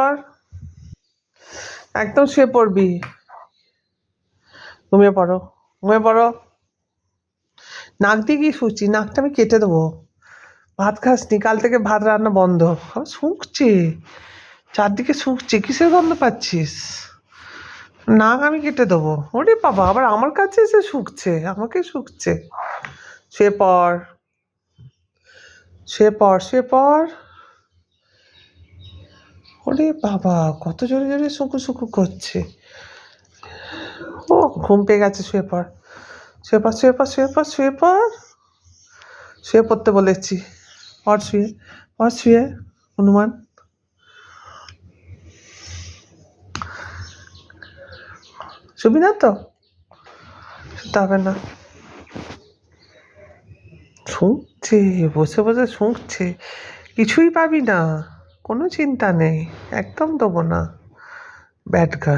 পর, একদম শুয়ে পড়বি। ঘুমিয়ে পড়ো, ঘুমিয়ে পড়ো। নাক দিয়ে কি শুচ্ছি? নাকটা আমি কেটে দেবো। ভাত খাসনি, কাল থেকে ভাত রান্না বন্ধ। আবার শুঁকছে, চারদিকে শুঁকছে, কিসের গন্ধ পাচ্ছিস? নাক আমি কেটে দেবো। ওরে বাবা, আবার আমার কাছে এসে শুঁকছে, আমাকে শুঁকছে। শুয়ে পড়, শুয়ে পড়, শুয়ে পড়। ওরে বাবা, কত জোরে জোরে শুকু শুকু করছে। ও ঘুম পেয়ে গেছে, শুয়ে পড়, শুয়ে পড়, শুয়ে পড়, শুয়ে পড়, শুয়ে পড়। শুয়ে পড়তে বলেছি। পড় শুয়ে, পড় শুয়ে। হনুমান, শুবি না তো? শুতে হবে না। শুঁকছে, বসে বসে শুঁকছে। কিছুই পাবি না, কোনো চিন্তা নেই, একদম দেবো না। Bad girl.